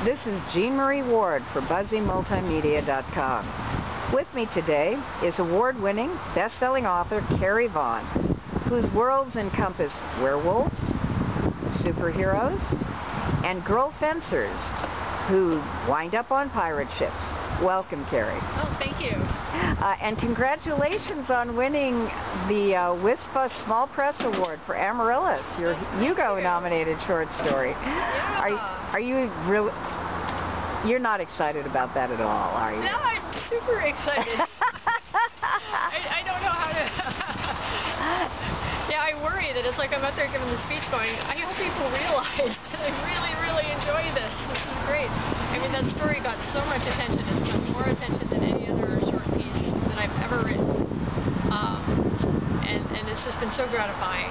This is Jean Marie Ward for BuzzyMultimedia.com. With me today is award-winning, best-selling author Carrie Vaughn, whose worlds encompass werewolves, superheroes, and girl fencers who wind up on pirate ships. Welcome, Carrie. Oh, thank you. And congratulations on winning the WISPA Small Press Award for Amaryllis, your Hugo-nominated short story. Yeah. Are you really? You're not excited about that at all, are you? No, I'm super excited. I don't know how to... Yeah, I worry that it's like I'm out there giving the speech going, I hope people realize that I really, really enjoy this. This is great. I mean, that story got so much attention. It's got more attention than any other short piece that I've ever written. And it's just been so gratifying.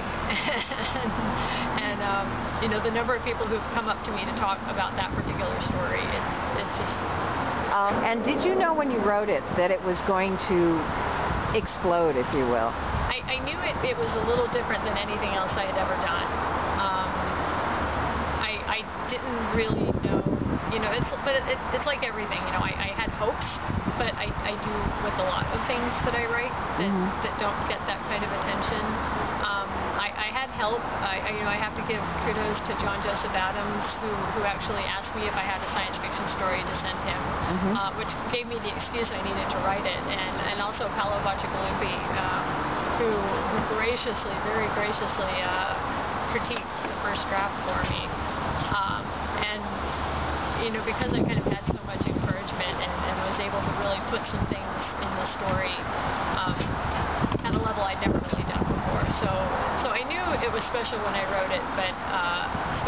and you know, the number of people who've come up to me to talk about that particular story, it's just... And did you know when you wrote it that it was going to explode, if you will? I knew it was a little different than anything else I had ever done. I didn't really know, you know, it's like everything, you know, I had hopes, but I do with a lot of things that I write that don't get that kind of attention. I had help. I have to give kudos to John Joseph Adams, who actually asked me if I had a science fiction story to send him, which gave me the excuse I needed to write it, and also Paolo Bacigalupi, who graciously, very graciously critiqued the first draft for me. And, you know, because I kind of had so much encouragement and was able to really put some things in the story at a level I'd never really done before. So I knew it was special when I wrote it, but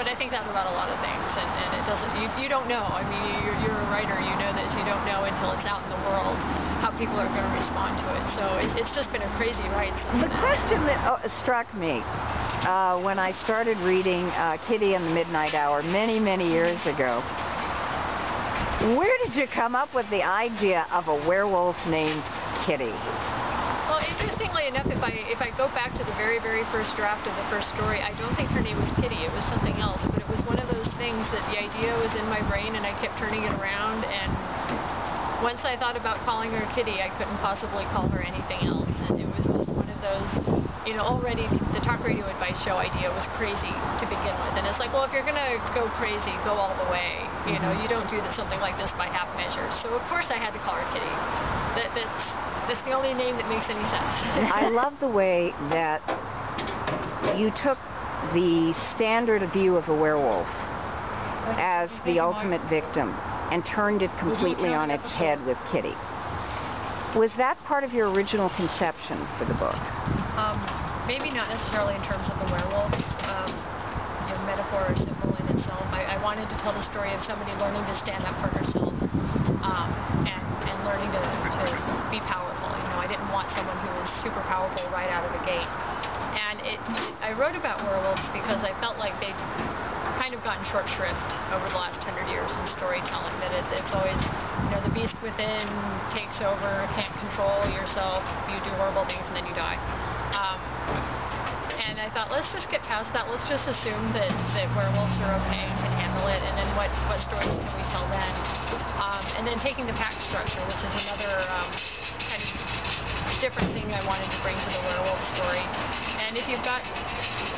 I think that about a lot of things, and it doesn't, you don't know. I mean, you're a writer, you know that you don't know until it's out in the world how people are going to respond to it. So it's just been a crazy ride. The question that struck me when I started reading Kitty and the Midnight Hour many, many years ago, where did you come up with the idea of a werewolf named Kitty? Well, interestingly enough, if I go back to the very, very first draft of the first story, I don't think her name was Kitty. It was something else, but it was one of those things that the idea was in my brain and I kept turning it around, and once I thought about calling her Kitty, I couldn't possibly call her anything else, and it was just one of those, you know, already the talk radio advice show idea was crazy to begin with, and it's like, well, if you're going to go crazy, go all the way. You know, you don't do something like this by half measures. So of course I had to call her Kitty. That's the only name that makes any sense. I love the way that you took the standard view of a werewolf as the ultimate victim and turned it completely on its head with Kitty. Was that part of your original conception for the book? Maybe not necessarily in terms of the werewolf. You know, metaphor or symbol in itself. I wanted to tell the story of somebody learning to stand up for herself and learning to be powerful. You know, I didn't want someone who was super powerful right out of the gate. And I wrote about werewolves because I felt like they'd kind of gotten short shrift over the last 100 years in storytelling, that it's always, you know, the beast within takes over, can't control yourself, you do horrible things and then you die. And I thought, let's just get past that, let's just assume that werewolves are okay and can handle it, and then what stories can we tell then? And then taking the pack structure, which is another kind of different thing I wanted to bring to the werewolf story. And if you've got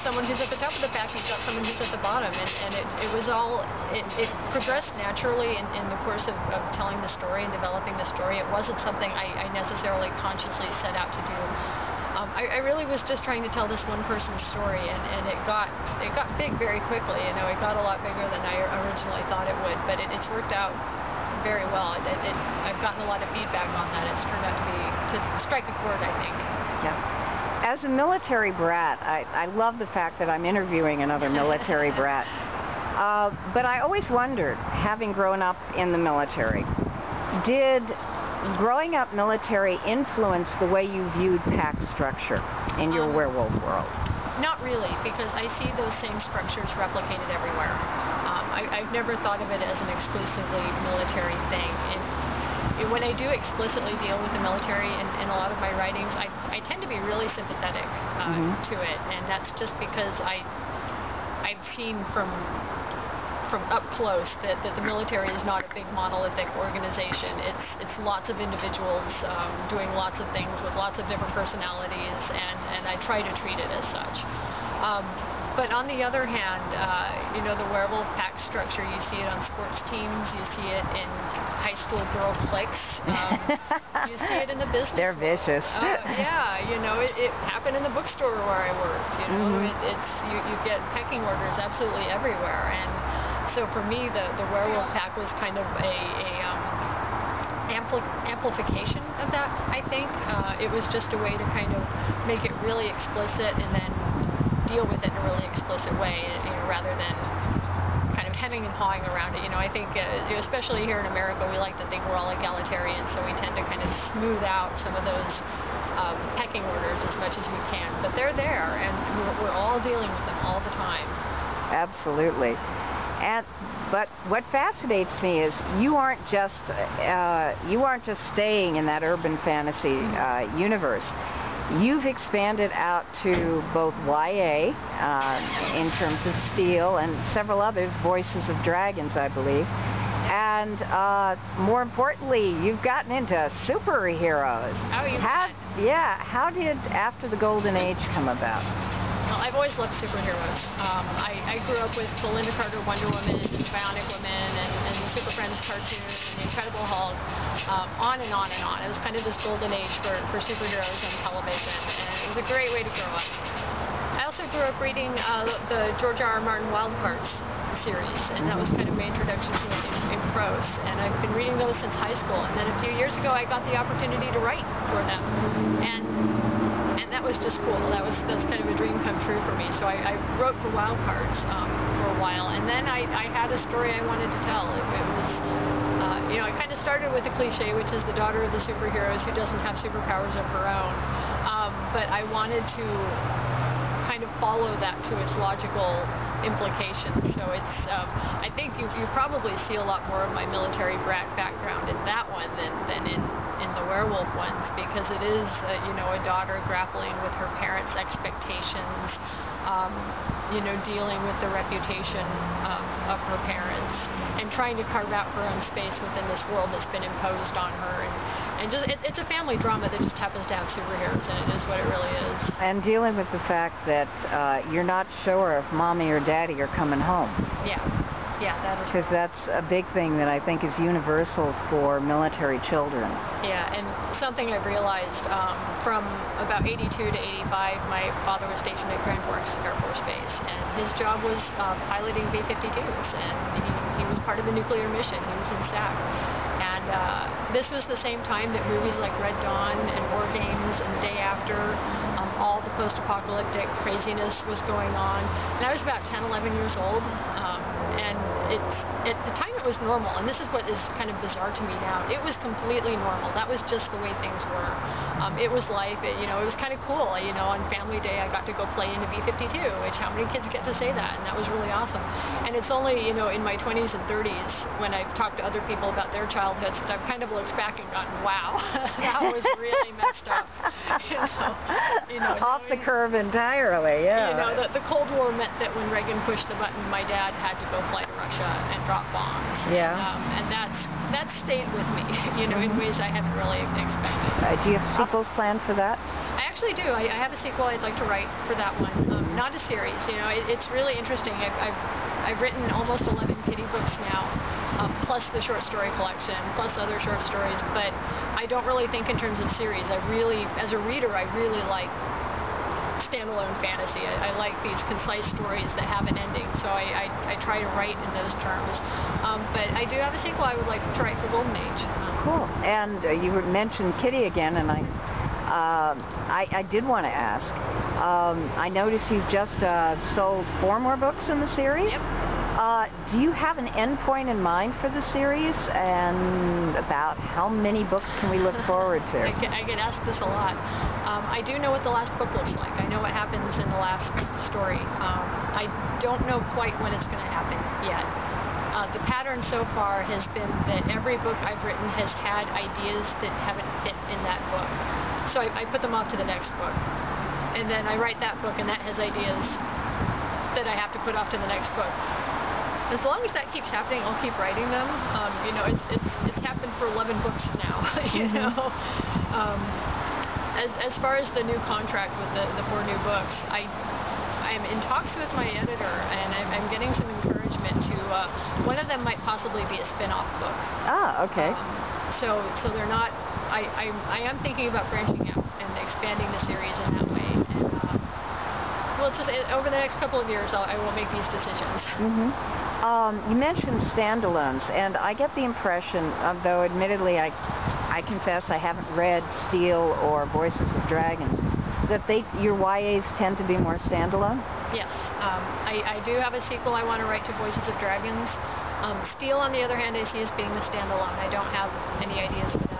someone who's at the top of the pack, you've got someone who's at the bottom, and it was all, it progressed naturally in the course of telling the story and developing the story. It wasn't something I necessarily consciously set out to do. I really was just trying to tell this one person's story, and it got big very quickly. You know, it got a lot bigger than I originally thought it would, but it's worked out very well. I've gotten a lot of feedback on that. It's turned out to strike a chord, I think. Yeah. As a military brat, I love the fact that I'm interviewing another military brat. But I always wondered, having grown up in the military, did growing up military influence the way you viewed pack structure in your werewolf world? Not really, because I see those same structures replicated everywhere. I've never thought of it as an exclusively military thing. And when I do explicitly deal with the military in a lot of my writings, I tend to be really sympathetic to it, and that's just because I've seen from from up close that the military is not a big monolithic organization. It's lots of individuals doing lots of things with lots of different personalities, and I try to treat it as such. But on the other hand, the werewolf pack structure, you see it on sports teams, you see it in high school girl cliques, you see it in the business They're world. vicious. Yeah, it happened in the bookstore where I worked. You get pecking orders absolutely everywhere, and so for me, the werewolf pack was kind of a amplification of that. I think it was just a way to kind of make it really explicit and then deal with it in a really explicit way, rather than kind of hemming and hawing around it. I think, especially here in America, we like to think we're all egalitarian, so we tend to kind of smooth out some of those pecking orders as much as we can. But they're there, and we're all dealing with them all the time. Absolutely. But what fascinates me is you aren't just staying in that urban fantasy universe. You've expanded out to both YA in terms of Steel and several others, Voices of Dragons, I believe. And more importantly, you've gotten into superheroes. Oh, you bet. Yeah. How did After the Golden Age come about? Well, I've always loved superheroes. I grew up with the Linda Carter Wonder Woman, Bionic Woman, and the Super Friends cartoon, and the Incredible Hulk, on and on and on. It was kind of this golden age for superheroes on television, and it was a great way to grow up. I also grew up reading the George R. R. Martin Wild Cards series, and that was kind of my introduction to it in prose. And I've been reading those since high school, and then a few years ago I got the opportunity to write for them. And that was just cool. That's kind of a dream come true for me. So I wrote for Wild Cards for a while, and then I had a story I wanted to tell. It was, I kind of started with a cliche, which is the daughter of the superheroes who doesn't have superpowers of her own. But I wanted to kind of follow that to its logical implications. So it's, I think you probably see a lot more of my military brat background in that one than in the werewolf ones, because it is, a daughter grappling with her parents' expectations, dealing with the reputation of her parents, and trying to carve out her own space within this world that's been imposed on her. And just, it's a family drama that just happens to have superheroes in it, is what it really is. And dealing with the fact that you're not sure if mommy or daddy are coming home. Yeah, that is. Because that's a big thing that I think is universal for military children. Yeah, and something I've realized from about 82 to 85, my father was stationed at Grand Forks Air Force Base, and his job was piloting B-52s, and he was part of the nuclear mission. He was in SAC. And this was the same time that movies like Red Dawn and War Games and Day After, all the post-apocalyptic craziness was going on. And I was about 10, 11 years old, and at the time it was normal, and this is what is kind of bizarre to me now. It was completely normal. That was just the way things were. It was life. It was kind of cool. On Family Day I got to go play in a B-52, which how many kids get to say that? And that was really awesome. And it's only, in my 20s and 30s when I've talked to other people about their childhoods that I've kind of looked back and gone, wow, that was really messed up. Off the curve entirely, yeah. The Cold War meant that when Reagan pushed the button, my dad had to go fly to Russia and drop bombs. Yeah. And that stayed with me, in ways I hadn't really expected. Do you have sequels planned for that? I actually do. I have a sequel I'd like to write for that one. Not a series. It's really interesting. I've written almost 11 kiddie books now, plus the short story collection, plus other short stories. But I don't really think in terms of series. As a reader, I really like standalone fantasy. I like these concise stories that have an ending, so I try to write in those terms. But I do have a sequel I would like to write for Golden Age. Cool. And you mentioned Kitty again, and I did want to ask. I noticed you've just sold 4 more books in the series. Yep. Do you have an end point in mind for the series, and about how many books can we look forward to? I get asked this a lot. I do know what the last book looks like. I know what happens in the last story. I don't know quite when it's going to happen yet. The pattern so far has been that every book I've written has had ideas that haven't fit in that book. So I put them off to the next book. And then I write that book, and that has ideas that I have to put off to the next book. as long as that keeps happening, I'll keep writing them. You know, it's happened for 11 books now. You know, as far as the new contract with the 4 new books, I'm in talks with my editor, and I'm getting some encouragement to. One of them might possibly be a spin-off book. Ah, okay. So they're not. I am thinking about branching out and expanding the series in that way. And well, it's just, over the next couple of years, I will make these decisions. You mentioned standalones, and I get the impression, though admittedly I confess I haven't read Steel or Voices of Dragons, that your YAs tend to be more standalone? Yes. I do have a sequel I want to write to Voices of Dragons. Steel, on the other hand, I see as being the standalone. I don't have any ideas for that.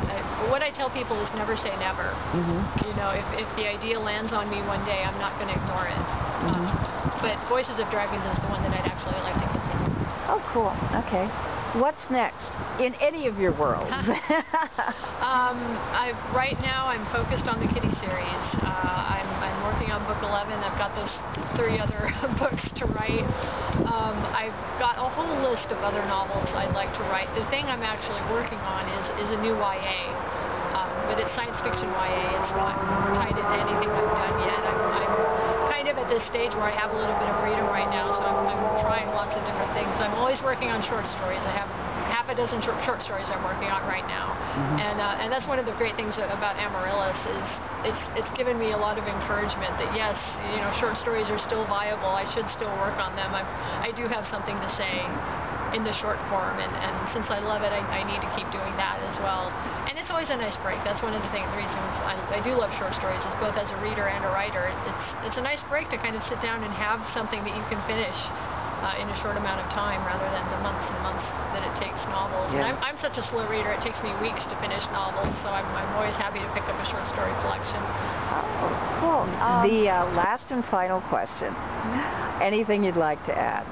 What I tell people is never say never. You know, if the idea lands on me one day, I'm not going to ignore it. But Voices of Dragons is the one that I'd actually like to continue. Oh, cool. Okay. What's next in any of your worlds? Right now, I'm focused on the Kitty series. I'm working on book 11. I've got those 3 other books to write. I've got a whole list of other novels I'd like to write. The thing I'm actually working on is a new YA, but it's science fiction YA. It's not tied into anything I've done yet. I'm kind of at this stage where I have a little bit of freedom right now, so I'm trying lots of different things. I'm always working on short stories. I have half a dozen short stories I'm working on right now, and that's one of the great things about Amaryllis is it's given me a lot of encouragement that yes, you know, short stories are still viable. I should still work on them. I do have something to say in the short form, and since I love it, I need to keep doing that as well. And it's always a nice break. That's one of the reasons I do love short stories, is both as a reader and a writer. It's a nice break to kind of sit down and have something that you can finish in a short amount of time, rather than the months and months that it takes novels. Yeah. And I'm such a slow reader, it takes me weeks to finish novels, so I'm always happy to pick up a short story collection. Oh, cool. The last and final question. Anything you'd like to add?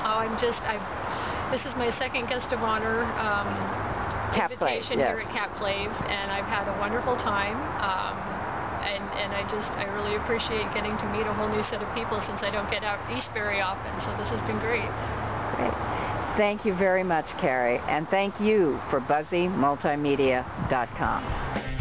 Oh, this is my second guest of honor invitation here at Cat Plave, and I've had a wonderful time. And I really appreciate getting to meet a whole new set of people, since I don't get out east very often, so this has been great. Great. Thank you very much, Carrie, and thank you for BuzzyMultimedia.com.